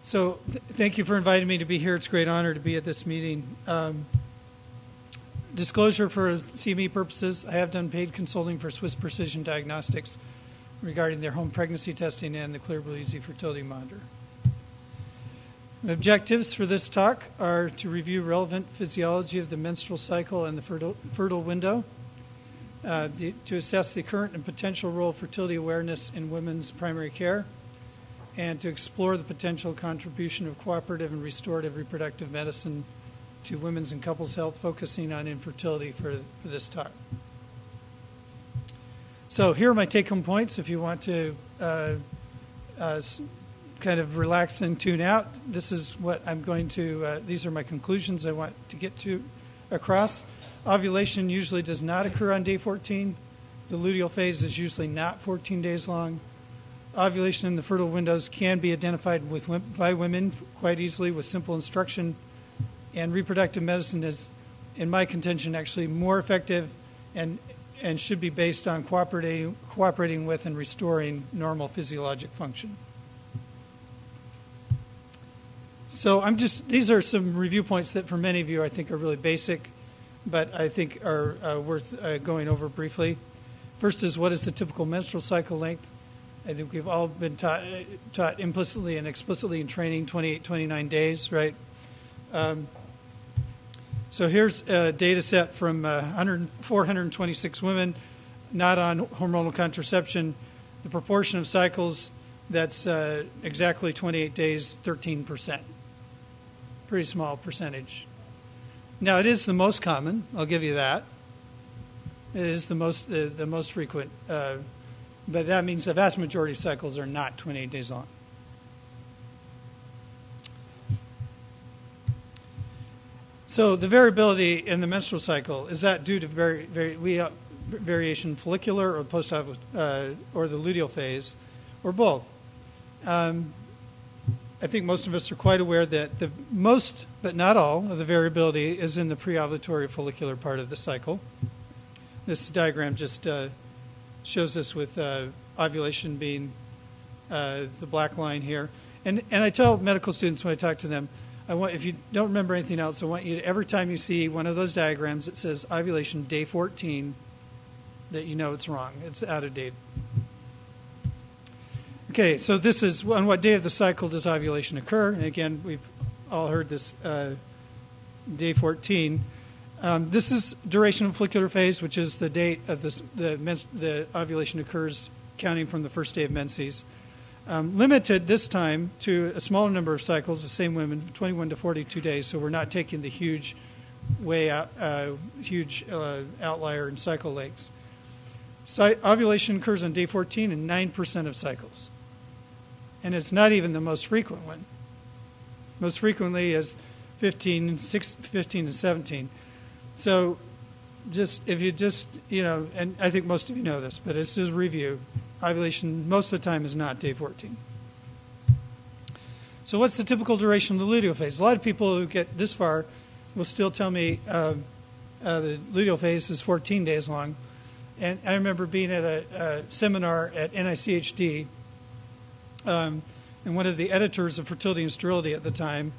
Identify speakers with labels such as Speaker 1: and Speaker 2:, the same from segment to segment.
Speaker 1: So thank you for inviting me to be here. It's a great honor to be at this meeting. Disclosure for CME purposes, I have done paid consulting for Swiss Precision Diagnostics regarding their home pregnancy testing and the Clearable Easy Fertility Monitor. The objectives for this talk are to review relevant physiology of the menstrual cycle and the fertile window, to assess the current and potential role of fertility awareness in women's primary care, and to explore the potential contribution of cooperative and restorative reproductive medicine to women's and couples' health, focusing on infertility for this talk. So here are my take-home points if you want to kind of relax and tune out. This is what I'm going to, these are my conclusions I want to get to across. Ovulation usually does not occur on day 14. The luteal phase is usually not 14 days long. Ovulation in the fertile windows can be identified by women quite easily with simple instruction, and reproductive medicine is, in my contention, actually more effective and should be based on cooperating with and restoring normal physiologic function. So these are some review points that for many of you I think are really basic, but I think are worth going over briefly. First is, what is the typical menstrual cycle length? I think we've all been taught implicitly and explicitly in training 28, 29 days, right? So here's a data set from 426 women not on hormonal contraception. The proportion of cycles that's exactly 28 days, 13%. Pretty small percentage. Now, it is the most common, I'll give you that. It is the most frequent, but that means the vast majority of cycles are not 28 days long. So the variability in the menstrual cycle, is that due to variation follicular or or the luteal phase, or both? I think most of us are quite aware that the most, but not all, of the variability is in the preovulatory follicular part of the cycle. This diagram just shows us with ovulation being the black line here. And I tell medical students when I talk to them, if you don't remember anything else, I want you to, every time you see one of those diagrams that says ovulation day 14, that you know it's wrong. It's out of date. Okay, so this is on what day of the cycle does ovulation occur? And again, we've all heard this day 14. This is duration of follicular phase, which is the date of the ovulation occurs counting from the first day of menses. Limited this time to a smaller number of cycles, the same women, 21 to 42 days, so we're not taking the huge outlier in cycle lengths. Ovulation occurs on day 14 in 9% of cycles. And it's not even the most frequent one. Most frequently is 15 and 17. So if you and I think most of you know this, but it's just a review. Ovulation most of the time is not day 14. So what's the typical duration of the luteal phase? A lot of people who get this far will still tell me the luteal phase is 14 days long. And I remember being at a seminar at NICHD, and one of the editors of Fertility and Sterility at the time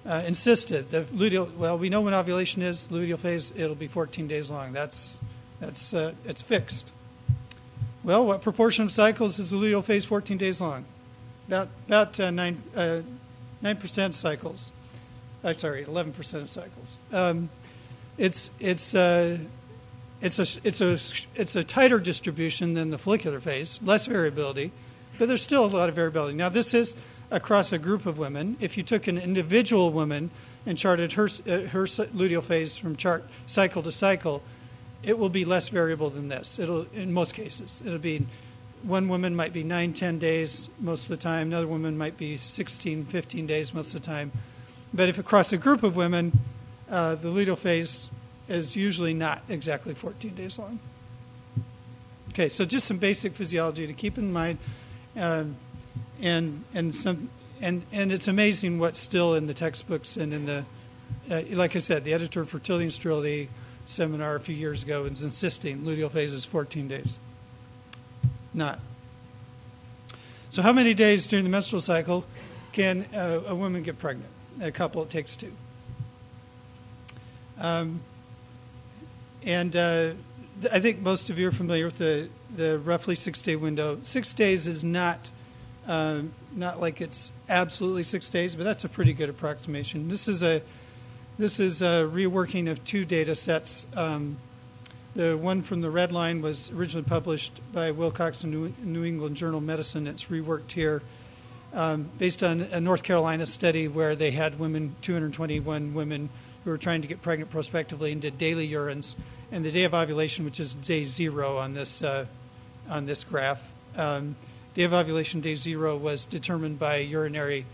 Speaker 1: insisted that we know when ovulation is, luteal phase, it'll be 14 days long. It's fixed. Well, what proportion of cycles is the luteal phase 14 days long? About 9% of cycles. 11% of cycles. It's a tighter distribution than the follicular phase, less variability, but there's still a lot of variability. Now, this is across a group of women. If you took an individual woman and charted her luteal phase from cycle to cycle, it will be less variable than this. In most cases, it'll be one woman might be 9-10 days most of the time. Another woman might be 16-15 days most of the time. But if across a group of women, the luteal phase is usually not exactly 14 days long. Okay, so just some basic physiology to keep in mind, and it's amazing what's still in the textbooks and in the, like I said, the editor of Fertility and Sterility seminar a few years ago is insisting luteal phase is 14 days. Not. So how many days during the menstrual cycle can a woman get pregnant. A couple, it takes two. I think most of you are familiar with the roughly 6-day window. 6 days is not like it's absolutely 6 days, but that's a pretty good approximation. This is a reworking of two data sets. The one from the red line was originally published by Wilcox in New England Journal of Medicine. It's reworked here based on a North Carolina study where they had 221 women who were trying to get pregnant prospectively and did daily urines. And the day of ovulation, which is day 0 on this graph, day of ovulation, day 0, was determined by urinary,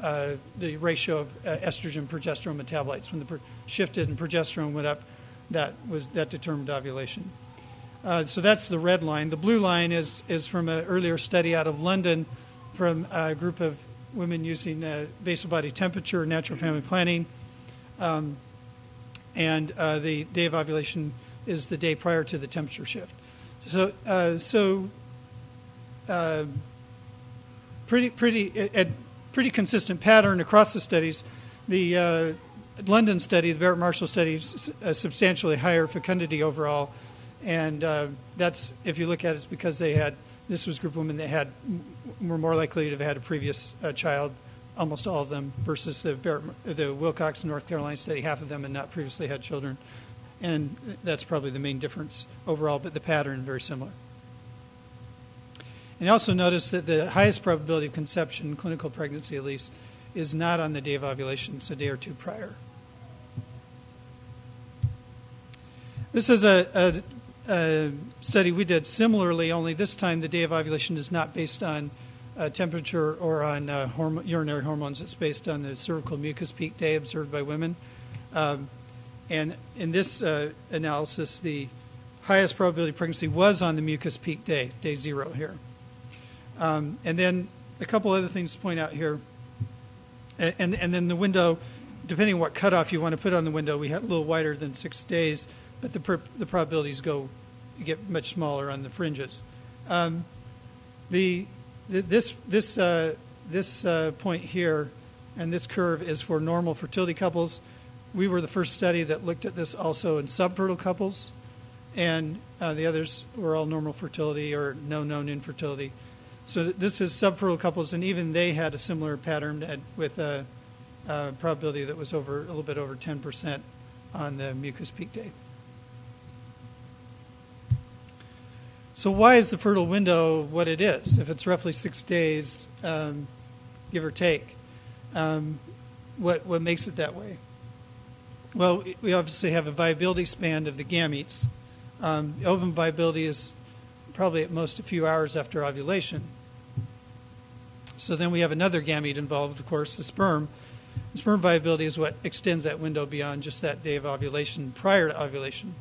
Speaker 1: the ratio of estrogen progesterone metabolites. When the shifted and progesterone went up, that determined ovulation. So that's the red line. The blue line is from an earlier study out of London from a group of women using basal body temperature, natural family planning. And the day of ovulation is the day prior to the temperature shift. So pretty consistent pattern across the studies. The London study, the Barrett-Marshall study, is substantially higher fecundity overall, and that's, if you look at it, it's because this was a group of women that were more likely to have had a previous child, almost all of them, versus the Wilcox North Carolina study, half of them had not previously had children. And that's probably the main difference overall, but the pattern is very similar. And also notice that the highest probability of conception, clinical pregnancy at least, is not on the day of ovulation. It's a day or two prior. This is a study we did similarly, only this time the day of ovulation is not based on temperature or on urinary hormones. It's based on the cervical mucus peak day observed by women. And in this analysis, the highest probability of pregnancy was on the mucus peak day, day 0 here. And then a couple other things to point out here. And then the window, depending on what cutoff you want to put on the window, we have a little wider than 6 days, but the probabilities get much smaller on the fringes. This point here and this curve is for normal fertility couples. We were the first study that looked at this also in subfertile couples, and the others were all normal fertility or no known infertility. So this is subfertile couples, and even they had a similar pattern with a probability that was a little bit over 10% on the mucus peak day. So why is the fertile window what it is? If it's roughly 6 days, give or take, what makes it that way? Well, we obviously have a viability span of the gametes. Ovum viability is probably at most a few hours after ovulation. So then we have another gamete involved, of course, the sperm. The sperm viability is what extends that window beyond just that day of ovulation prior to ovulation.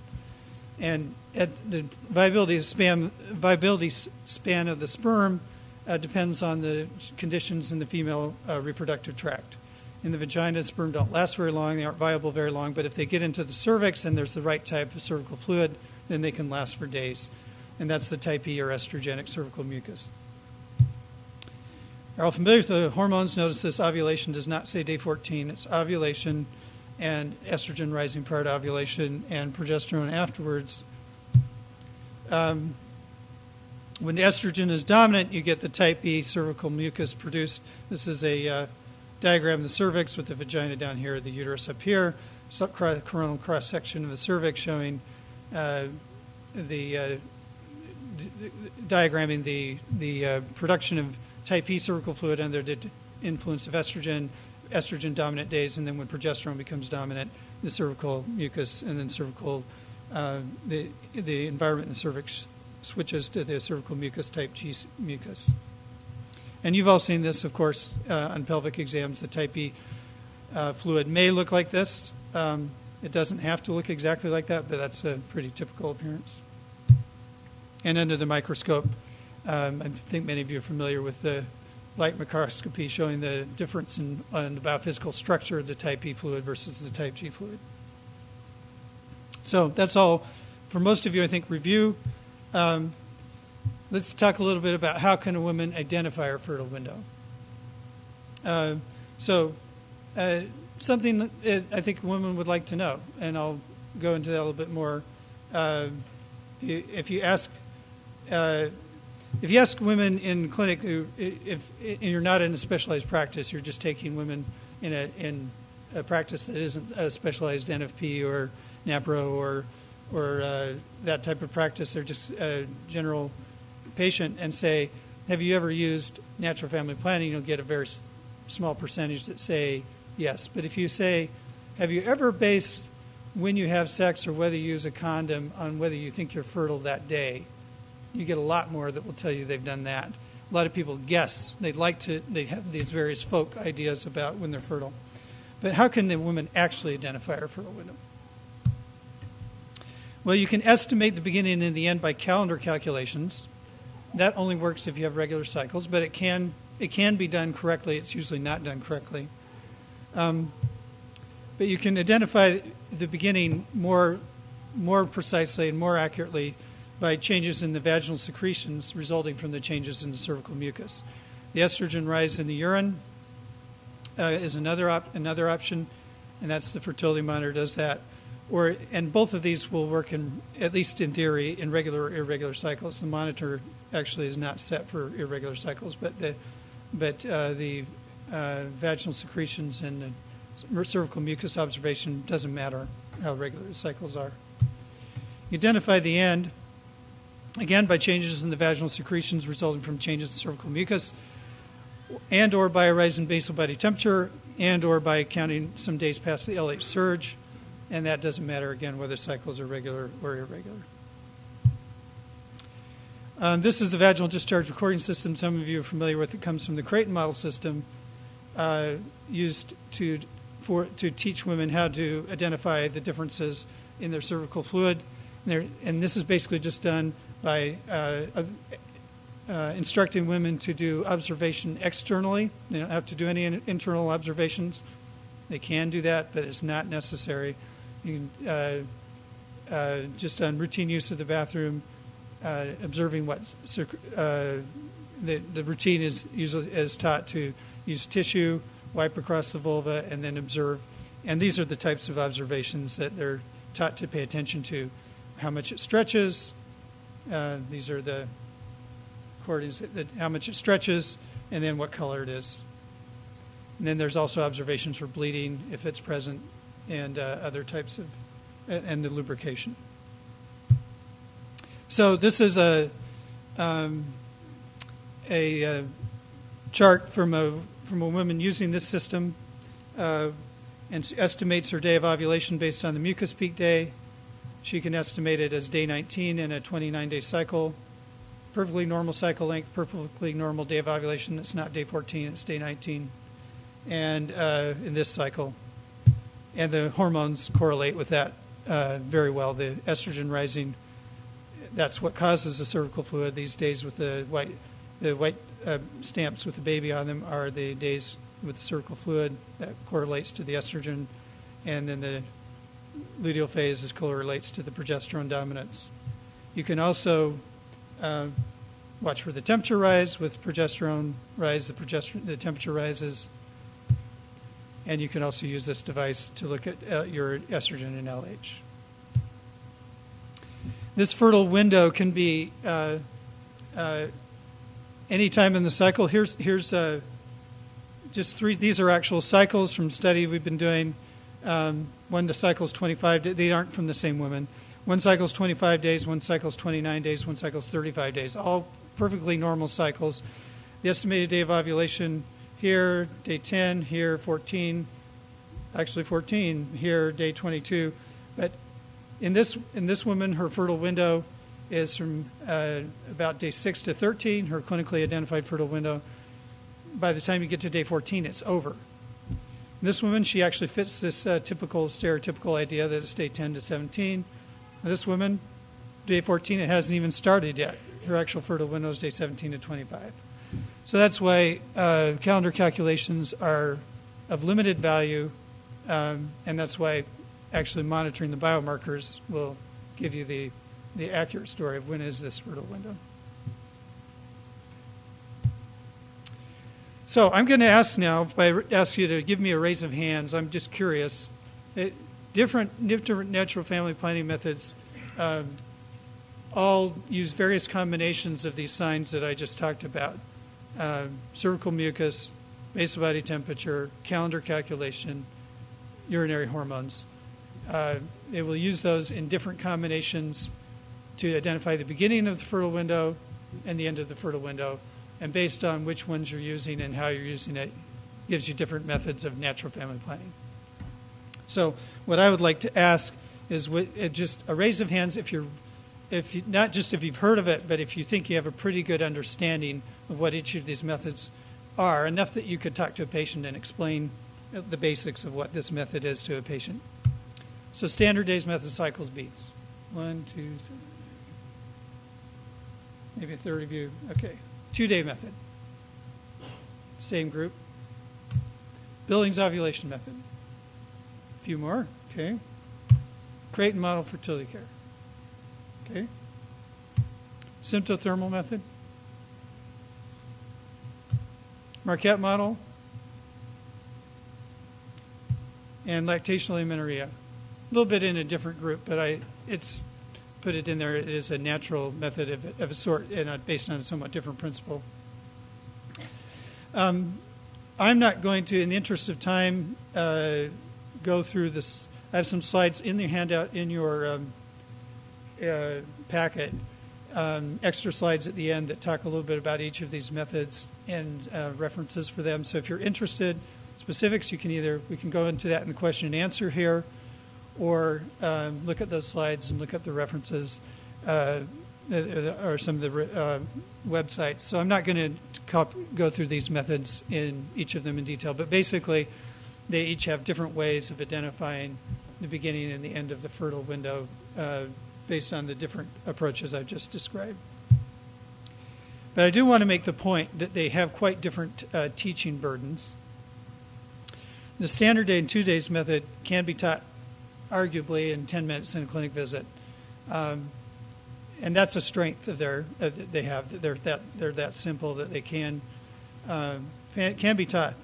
Speaker 1: And the viability span of the sperm depends on the conditions in the female reproductive tract. In the vagina, sperm don't last very long. They aren't viable very long. But if they get into the cervix and there's the right type of cervical fluid, then they can last for days. And that's the type E or estrogenic cervical mucus. You're all familiar with the hormones. Notice this ovulation does not say day 14. It's ovulation and estrogen rising prior to ovulation and progesterone afterwards. When estrogen is dominant, you get the type E cervical mucus produced. This is a diagram of the cervix with the vagina down here, the uterus up here, subcoronal cross-section of the cervix showing diagramming the production of type E cervical fluid under the influence of estrogen dominant days, and then when progesterone becomes dominant, the cervical mucus and then cervical, the environment in the cervix switches to the cervical mucus type G mucus. And you've all seen this, of course, on pelvic exams. The type E fluid may look like this. It doesn't have to look exactly like that, but that's a pretty typical appearance. And under the microscope, I think many of you are familiar with the light microscopy showing the difference in the biophysical structure of the type E fluid versus the type G fluid. So that's all for most of you, I think, review. Let's talk a little bit about how can a woman identify her fertile window. Something that I think women would like to know, and I'll go into that a little bit more. If you ask women in clinic, if you're not in a specialized practice, you're just taking women in a practice that isn't a specialized NFP or NaPro or that type of practice, they're just a general patient, and say, have you ever used natural family planning? You'll get a very small percentage that say yes. But if you say, have you ever based when you have sex or whether you use a condom on whether you think you're fertile that day, you get a lot more that will tell you they've done that. A lot of people guess. They have these various folk ideas about when they're fertile. But how can the woman actually identify her fertile window? Well, you can estimate the beginning and the end by calendar calculations. That only works if you have regular cycles, but it can be done correctly. It's usually not done correctly. But you can identify the beginning more precisely and more accurately by changes in the vaginal secretions resulting from the changes in the cervical mucus. The estrogen rise in the urine is another option, and that's the fertility monitor does that. And both of these will work at least in theory, in regular or irregular cycles. The monitor actually is not set for irregular cycles, but the vaginal secretions and the cervical mucus observation doesn't matter how regular the cycles are. You identify the end, again, by changes in the vaginal secretions resulting from changes in cervical mucus, and or by a rise in basal body temperature, and or by counting some days past the LH surge, and that doesn't matter, again, whether cycles are regular or irregular. This is the vaginal discharge recording system. Some of you are familiar with it. It comes from the Creighton model system, used to teach women how to identify the differences in their cervical fluid. And this is basically just done by instructing women to do observation externally. They don't have to do any internal observations. They can do that, but it's not necessary. You can, just on routine use of the bathroom, observing what the routine is taught to use tissue, wipe across the vulva, and then observe. And these are the types of observations that they're taught to pay attention to. How much it stretches. These are the recordings, how much it stretches, and then what color it is. And then there's also observations for bleeding, if it's present, and other types of, and the lubrication. So this is a chart from a woman using this system, and estimates her day of ovulation based on the mucus peak day. She can estimate it as day 19 in a 29-day cycle. Perfectly normal cycle length, perfectly normal day of ovulation. It's not day 14, it's day 19. And in this cycle. And the hormones correlate with that very well. The estrogen rising, that's what causes the cervical fluid. These days with the white stamps with the baby on them are the days with the cervical fluid. That correlates to the estrogen. And then the luteal phase correlates to the progesterone dominance. You can also watch for the temperature rise. With progesterone rise, the temperature rises. And you can also use this device to look at your estrogen and LH. This fertile window can be any time in the cycle. Here's just three. These are actual cycles from study we've been doing. One cycle is 25 days. They aren't from the same woman. One cycle is 25 days, one cycle is 29 days, one cycle is 35 days. All perfectly normal cycles. The estimated day of ovulation here, day 10, here 14, actually 14, here day 22. But in this woman, her fertile window is from about day 6 to 13, her clinically identified fertile window. By the time you get to day 14, it's over. In this woman, she actually fits this typical, stereotypical idea that it's day 10 to 17. This woman, day 14, it hasn't even started yet. Her actual fertile window is day 17 to 25. So that's why calendar calculations are of limited value, and that's why actually monitoring the biomarkers will give you the accurate story of when is this fertile window. So I'm going to ask now, if I ask you to give me a raise of hands, I'm just curious. Different natural family planning methods all use various combinations of these signs that I just talked about. Cervical mucus, basal body temperature, calendar calculation, urinary hormones. It will use those in different combinations to identify the beginning of the fertile window and the end of the fertile window. And based on which ones you're using and how you're using it, gives you different methods of natural family planning. So what I would like to ask is just a raise of hands if not just if you've heard of it, but if you think you have a pretty good understanding of what each of these methods are, enough that you could talk to a patient and explain the basics of what this method is to a patient. So standard days, method, cycles, beats. 1, 2, 3. Maybe a third of you. Okay. 2-day method. Same group. Billings ovulation method. A few more. Okay. Creighton model fertility care. Okay. Symptothermal method. Marquette model. And lactational amenorrhea. A little bit in a different group, but it's put it in there. It is a natural method of a sort and based on a somewhat different principle. I'm not going to, in the interest of time, go through this. I have some slides in the handout in your packet, extra slides at the end that talk a little bit about each of these methods and references for them. So if you're interested, specifics, we can go into that in the question and answer here, or look at those slides and look up the references or some of the websites. So I'm not going to go through these methods in each of them in detail, but basically they each have different ways of identifying the beginning and the end of the fertile window based on the different approaches I've just described. But I do want to make the point that they have quite different teaching burdens. The standard day and 2 days method can be taught arguably in 10 minutes in a clinic visit. And that's a strength of they have. That they're that simple that they can be taught.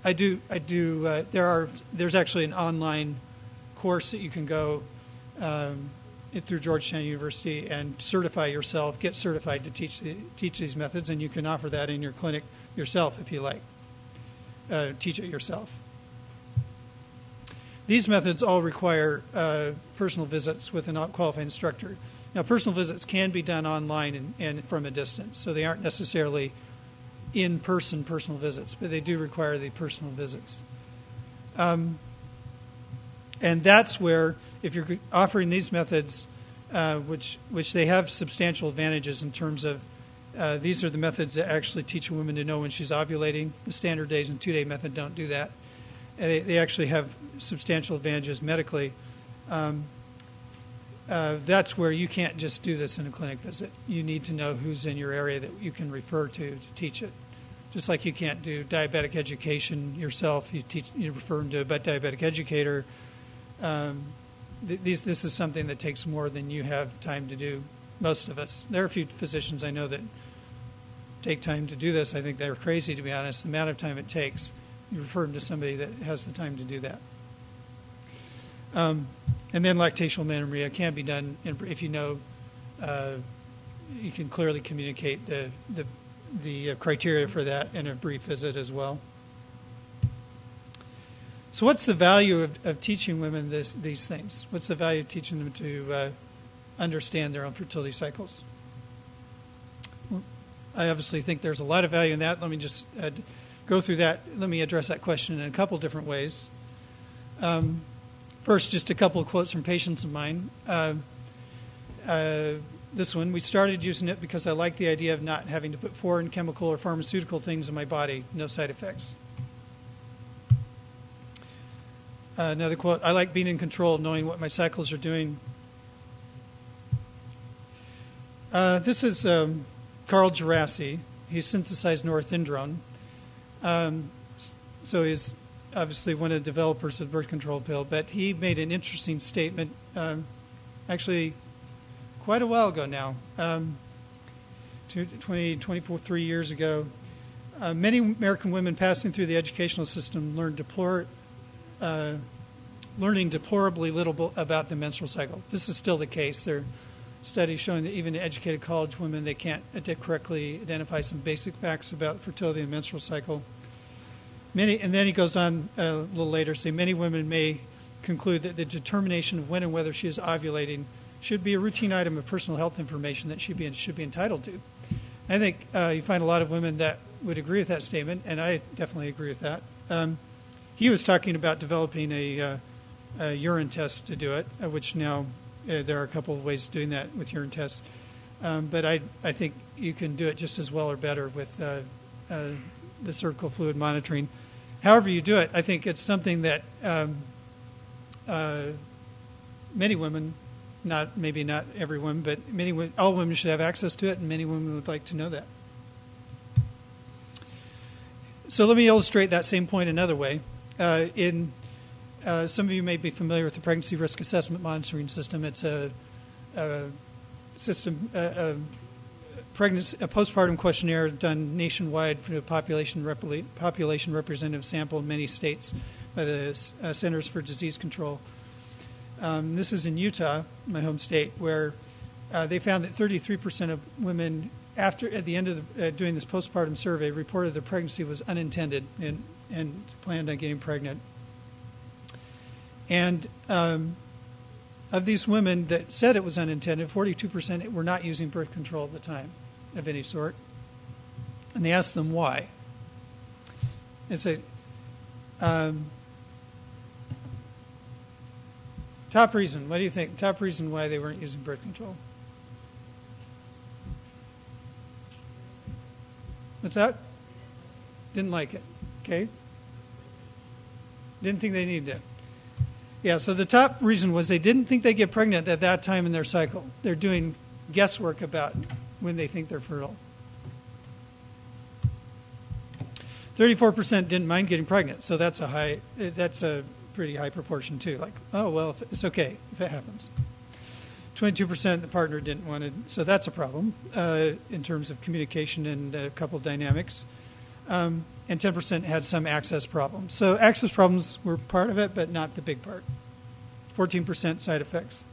Speaker 1: There's actually an online course that you can go through Georgetown University and certify yourself, get certified to teach these methods, and you can offer that in your clinic yourself if you like. Teach it yourself. These methods all require personal visits with a qualified instructor. Now, personal visits can be done online and from a distance, so they aren't necessarily in-person personal visits, but they do require the personal visits. And that's where, if you're offering these methods, which they have substantial advantages in terms of these are the methods that actually teach a woman to know when she's ovulating. The standard days and 2-day method don't do that. They actually have substantial advantages medically. That's where you can't just do this in a clinic visit. You need to know who's in your area that you can refer to teach it. Just like you can't do diabetic education yourself, you refer them to a diabetic educator. This is something that takes more than you have time to do, most of us. There are a few physicians I know that take time to do this. I think they're crazy, to be honest, the amount of time it takes. You refer them to somebody that has the time to do that. And then lactational amenorrhea can be done if you know, you can clearly communicate the criteria for that in a brief visit as well. So what's the value of teaching women these things? What's the value of teaching them to understand their own fertility cycles? Well, I obviously think there's a lot of value in that. Let me just go through that. Let me address that question in a couple different ways. First, just a couple of quotes from patients of mine. This one, we started using it because I like the idea of not having to put foreign chemical or pharmaceutical things in my body, no side effects. Another quote, I like being in control, knowing what my cycles are doing. This is Carl Gerasi. He synthesized norethindrone. So he's obviously one of the developers of the birth control pill, but he made an interesting statement actually quite a while ago now, 23 years ago. Many American women passing through the educational system learning deplorably little about the menstrual cycle. This is still the case. There are studies showing that even educated college women, they can't correctly identify some basic facts about fertility and menstrual cycle. And then he goes on a little later, saying many women may conclude that the determination of when and whether she is ovulating should be a routine item of personal health information that she should be entitled to. I think you find a lot of women that would agree with that statement, and I definitely agree with that. He was talking about developing a urine test to do it, which now there are a couple of ways of doing that with urine tests. But I think you can do it just as well or better with the cervical fluid monitoring. However you do it, I think it's something that many women, maybe not every woman, but all women should have access to it, and many women would like to know that. So let me illustrate that same point another way. Some of you may be familiar with the Pregnancy Risk Assessment Monitoring System. It's a system, a postpartum questionnaire done nationwide for a population representative sample in many states by the Centers for Disease Control. This is in Utah, my home state, where they found that 33% of women, at the end of doing this postpartum survey, reported their pregnancy was unintended and planned on getting pregnant. And of these women that said it was unintended, 42% were not using birth control at the time of any sort. And they asked them why. It's a top reason. What do you think? Top reason why they weren't using birth control? What's that? Didn't like it. Okay. Didn't think they needed it. Yeah, so the top reason was they didn't think they'd get pregnant at that time in their cycle. They're doing guesswork about when they think they're fertile. 34% didn't mind getting pregnant, so that's a pretty high proportion too. Like, oh, well, it's okay if it happens. 22% the partner didn't want it, so that's a problem in terms of communication and couple dynamics. And 10% had some access problems. So access problems were part of it, but not the big part. 14% side effects.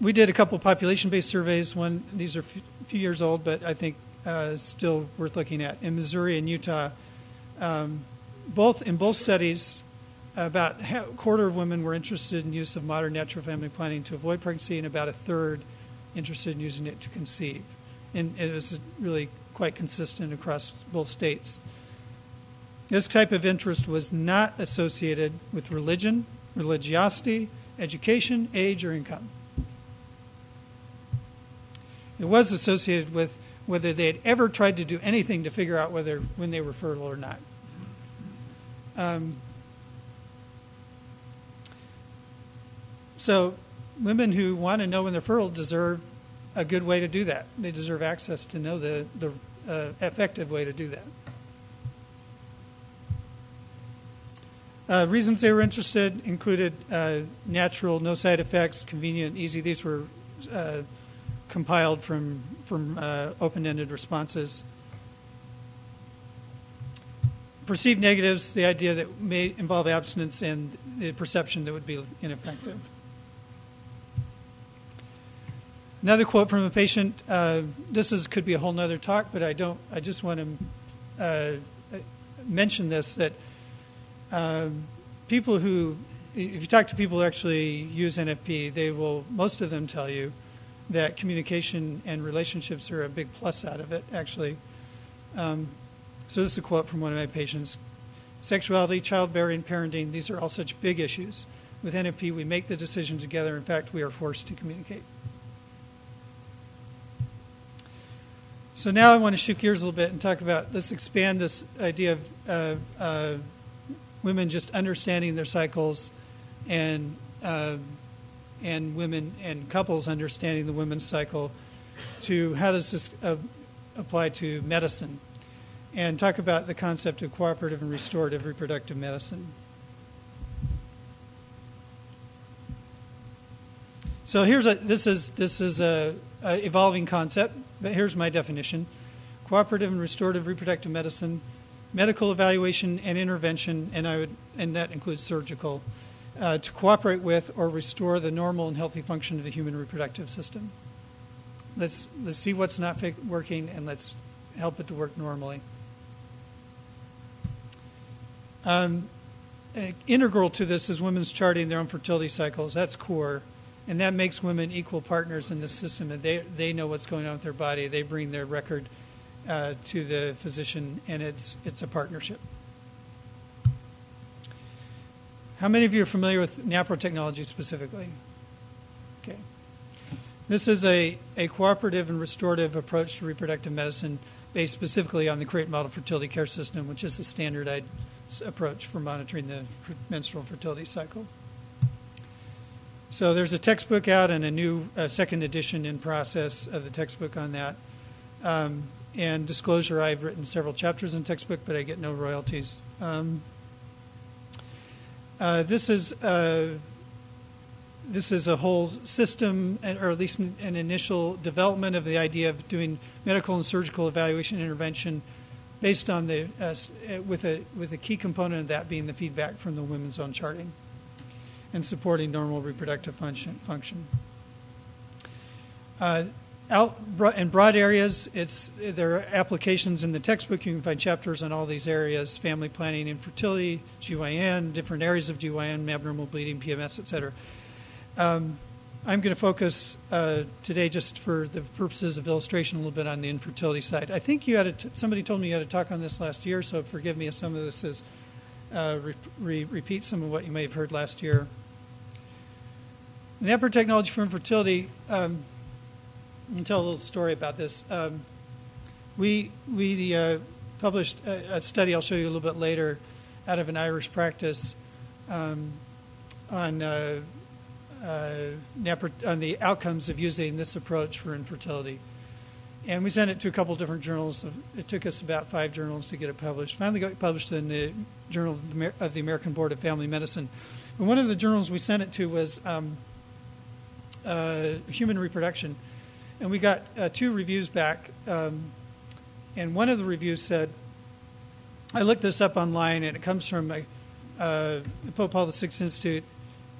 Speaker 1: We did a couple population-based surveys. These are a few years old, but I think still worth looking at. In Missouri and Utah, in both studies, about a quarter of women were interested in use of modern natural family planning to avoid pregnancy, and about a third interested in using it to conceive. And it was really quite consistent across both states. This type of interest was not associated with religion, religiosity, education, age, or income. It was associated with whether they had ever tried to do anything to figure out when they were fertile or not. So women who want to know when they're fertile deserve a good way to do that. They deserve access to know the effective way to do that. Reasons they were interested included natural, no side effects, convenient, easy. These were compiled from open-ended responses. Perceived negatives, the idea that may involve abstinence, and the perception that would be ineffective. Another quote from a patient. Could be a whole nother talk, but I just want to mention this, that people who, if you talk to people who actually use NFP, most of them tell you that communication and relationships are a big plus out of it, actually. So this is a quote from one of my patients. Sexuality, childbearing, parenting, these are all such big issues. With NFP, we make the decision together. In fact, we are forced to communicate. So now I want to shift gears a little bit and talk about, let's expand this idea of women just understanding their cycles and women and couples understanding the women's cycle to how does this apply to medicine, and talk about the concept of cooperative and restorative reproductive medicine. So this is a evolving concept, but here's my definition: cooperative and restorative reproductive medicine, medical evaluation and intervention, and that includes surgical, to cooperate with or restore the normal and healthy function of the human reproductive system. Let's see what's not working, and let's help it to work normally. Integral to this is women's charting their own fertility cycles. That's core, and that makes women equal partners in the system. And they know what's going on with their body. They bring their record to the physician, and it's a partnership. How many of you are familiar with NaPro Technology specifically? Okay. This is a cooperative and restorative approach to reproductive medicine based specifically on the Creighton model fertility care system, which is the standardized approach for monitoring the menstrual fertility cycle. So there's a textbook out and a new second edition in process of the textbook on that. And disclosure, I've written several chapters in the textbook, but I get no royalties. This is a whole system, or at least an initial development of the idea of doing medical and surgical evaluation and intervention based on with a key component of that being the feedback from the women's own charting and supporting normal reproductive function. In broad areas, there are applications in the textbook. You can find chapters on all these areas: family planning, infertility, GYN, different areas of GYN, abnormal bleeding, PMS, etc. I'm going to focus today, just for the purposes of illustration, a little bit on the infertility side. I think somebody told me you had a talk on this last year, so forgive me if some of this is repeat some of what you may have heard last year. NaPro Technology for Infertility. I'll tell a little story about this. We published a study I'll show you a little bit later out of an Irish practice on the outcomes of using this approach for infertility. And we sent it to a couple different journals. It took us about 5 journals to get it published. Finally got published in the Journal of the American Board of Family Medicine. And one of the journals we sent it to was Human Reproduction. And we got 2 reviews back. And one of the reviews said, I looked this up online, and it comes from Pope Paul VI Institute.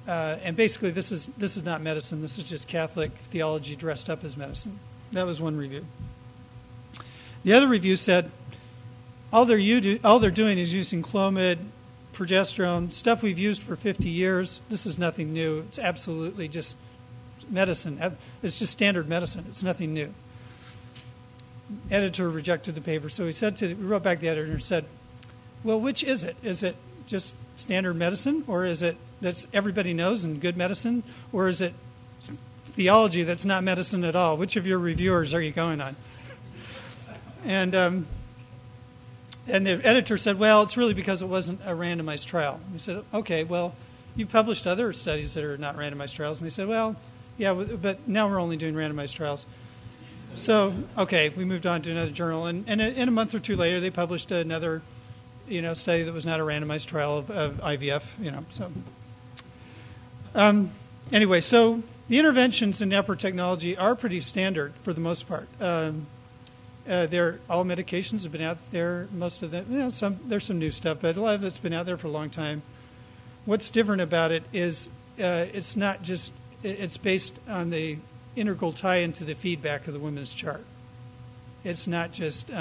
Speaker 1: And basically, this is not medicine. This is just Catholic theology dressed up as medicine. That was one review. The other review said all they're doing is using Clomid, progesterone, stuff we've used for 50 years. This is nothing new. It's absolutely just medicine. It's just standard medicine. It's nothing new. Editor rejected the paper, so we wrote back to the editor and said, well, which is it? Is it just standard medicine, or is it that's everybody knows and good medicine, or is it theology that's not medicine at all? Which of your reviewers are you going on? And the editor said, well, it's really because it wasn't a randomized trial. We said, okay, well, you published other studies that are not randomized trials. And they said, well, yeah, but now we're only doing randomized trials. So, okay, we moved on to another journal. And in a month or 2 later, they published another study that was not a randomized trial of IVF. Anyway, so the interventions in NaPro Technology are pretty standard for the most part. All medications have been out there. Most of them, there's some new stuff, but a lot of it's been out there for a long time. What's different about it is it's not just it's based on the integral tie into the feedback of the women's chart. It's not just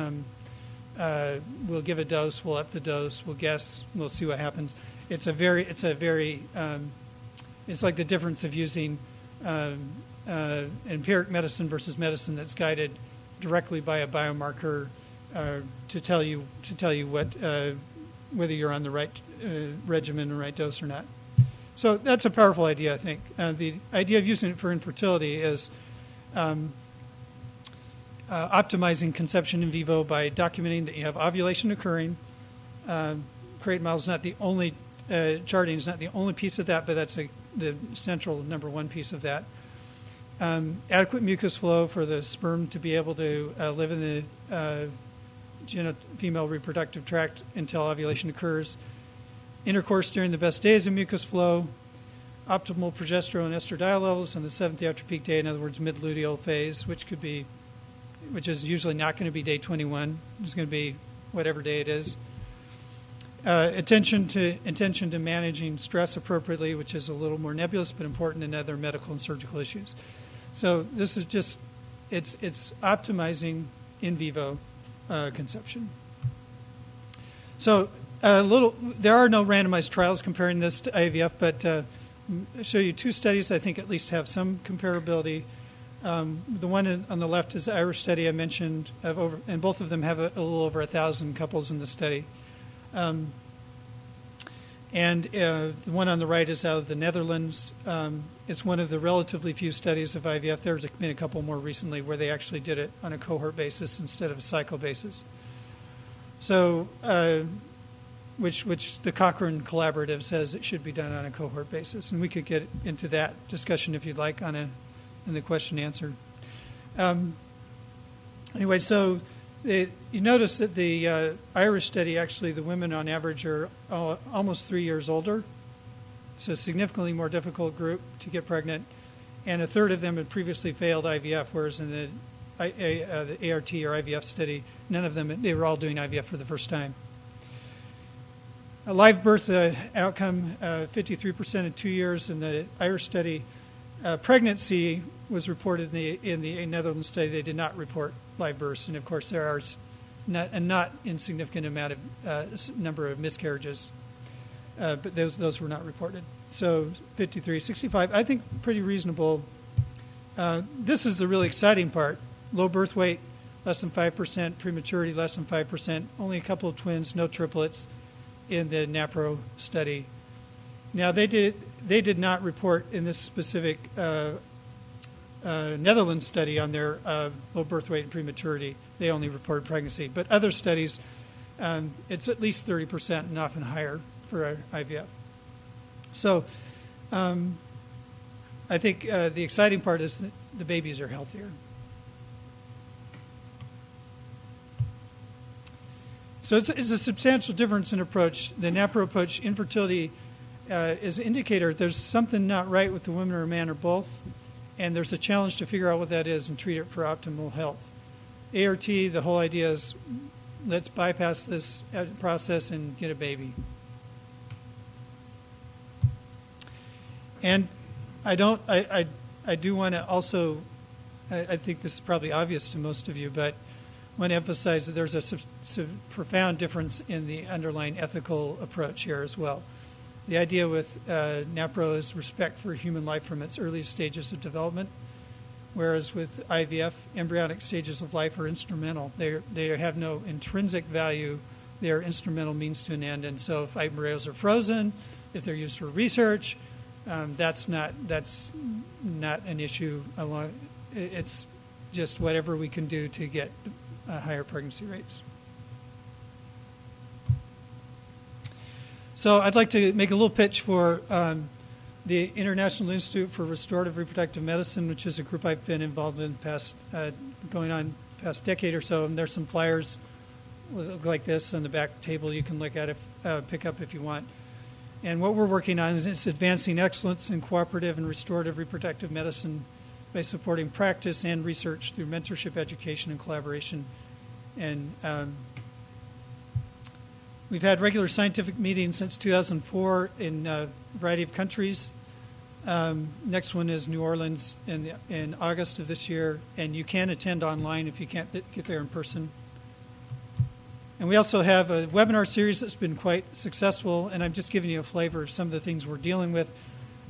Speaker 1: we'll give a dose, we'll up the dose, we'll guess, we'll see what happens. It's like the difference of using empiric medicine versus medicine that's guided directly by a biomarker to tell you what whether you're on the right regimen or right dose or not. So that's a powerful idea, I think. The idea of using it for infertility is optimizing conception in vivo by documenting that you have ovulation occurring. Creighton model is not the only charting is not the only piece of that, but that's the central number one piece of that. Adequate mucus flow for the sperm to be able to live in the female reproductive tract until ovulation occurs. Intercourse during the best days of mucus flow. optimal progesterone estradiol levels on the 7th day after peak day, in other words, mid-luteal phase, which is usually not going to be day 21. It's going to be whatever day it is. Attention to managing stress appropriately, which is a little more nebulous but important in other medical and surgical issues. So this is just, it's optimizing in vivo conception. So there are no randomized trials comparing this to IVF, but I'll show you two studies I think at least have some comparability. The one on the left is the Irish study I mentioned, and both of them have a little over 1,000 couples in the study. And the one on the right is out of the Netherlands. It's one of the relatively few studies of IVF. There's been a couple more recently where they actually did it on a cohort basis instead of a cycle basis. So, which the Cochrane Collaborative says it should be done on a cohort basis, and we could get into that discussion if you'd like in the question and answer. Anyway, so you notice that the Irish study, actually, the women on average are almost 3 years older, so a significantly more difficult group to get pregnant, and a third of them had previously failed IVF, whereas in the ART or IVF study, none of them, they were all doing IVF for the first time. A live birth outcome, 53% in 2 years. In the Irish study, pregnancy was reported in the Netherlands study. They did not report live births, and of course there are a not insignificant amount of number of miscarriages, but those were not reported. So 53, 65, I think pretty reasonable. This is the really exciting part. Low birth weight, less than 5%, prematurity less than 5%, only a couple of twins, no triplets in the NaPro study. Now they did not report in this specific Netherlands study on their low birth weight and prematurity. They only reported pregnancy. But other studies, it's at least 30% and often higher for IVF. So I think the exciting part is that the babies are healthier. So it's a substantial difference in approach. The NaPro approach, infertility, is an indicator there's something not right with the woman or man or both, and there's a challenge to figure out what that is and treat it for optimal health. ART, the whole idea is let's bypass this process and get a baby. And I do want to also, I think this is probably obvious to most of you, but I want to emphasize that there's a profound difference in the underlying ethical approach here as well. The idea with NaPro is respect for human life from its earliest stages of development, whereas with IVF, embryonic stages of life are instrumental. They have no intrinsic value. They are instrumental means to an end. And so if embryos are frozen, if they're used for research, that's not an issue. It's just whatever we can do to get higher pregnancy rates. So I'd like to make a little pitch for the International Institute for Restorative Reproductive Medicine, which is a group I've been involved in past decade or so. And there's some flyers like this on the back table you can look at pick up if you want. And what we're working on is advancing excellence in cooperative and restorative reproductive medicine by supporting practice and research through mentorship, education, and collaboration. And we've had regular scientific meetings since 2004 in a variety of countries. Next one is New Orleans in August of this year, and you can attend online if you can't get there in person. And we also have a webinar series that's been quite successful, and I'm just giving you a flavor of some of the things we're dealing with.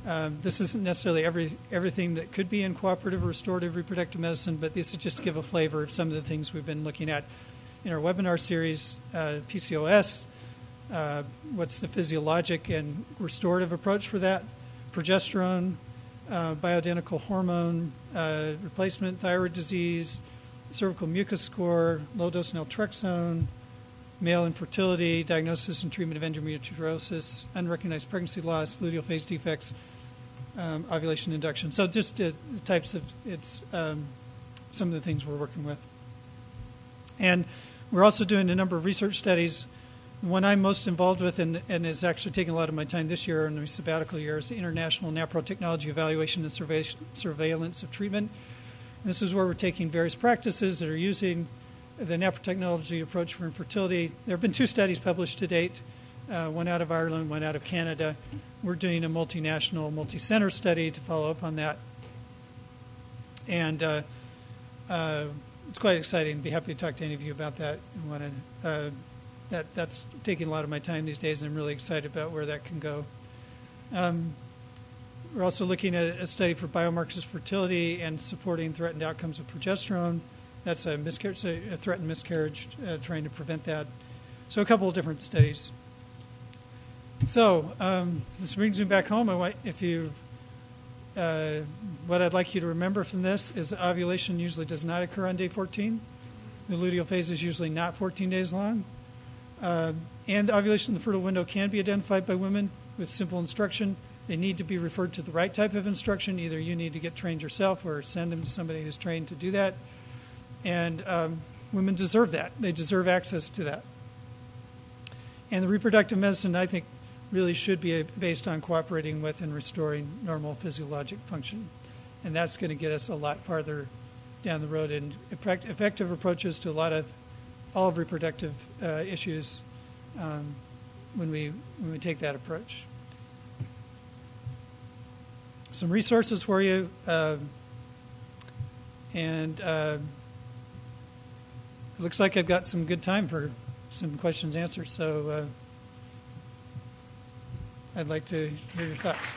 Speaker 1: This isn't necessarily everything that could be in cooperative or restorative reproductive medicine, but this is just to give a flavor of some of the things we've been looking at in our webinar series. PCOS, what's the physiologic and restorative approach for that? Progesterone, bioidentical hormone replacement, thyroid disease, cervical mucus score, low-dose naltrexone, male infertility, diagnosis and treatment of endometriosis, unrecognized pregnancy loss, luteal phase defects, ovulation induction. So just the types of, some of the things we're working with. And we're also doing a number of research studies The one I'm most involved with, and is actually taking a lot of my time this year in my sabbatical year, is the International NaPro Technology Evaluation and Surveillance of Treatment. This is where we're taking various practices that are using the NaPro Technology approach for infertility. There have been 2 studies published to date, one out of Ireland, one out of Canada. We're doing a multinational, multi-center study to follow up on that. And it's quite exciting. I'd be happy to talk to any of you about that. That's taking a lot of my time these days, and I'm really excited about where that can go. We're also looking at a study for biomarkers of fertility and supporting threatened outcomes of progesterone. That's a threatened miscarriage, trying to prevent that. So a couple of different studies. So this brings me back home. What I'd like you to remember from this is that ovulation usually does not occur on day 14. The luteal phase is usually not 14 days long. And ovulation in the fertile window can be identified by women with simple instruction. They need to be referred to the right type of instruction. Either you need to get trained yourself or send them to somebody who's trained to do that. And women deserve that. They deserve access to that. And the reproductive medicine, I think, really should be based on cooperating with and restoring normal physiologic function. And that's going to get us a lot farther down the road in effective approaches to all of reproductive issues when we take that approach. Some resources for you, and it looks like I've got some good time for some questions answered, so I'd like to hear your thoughts.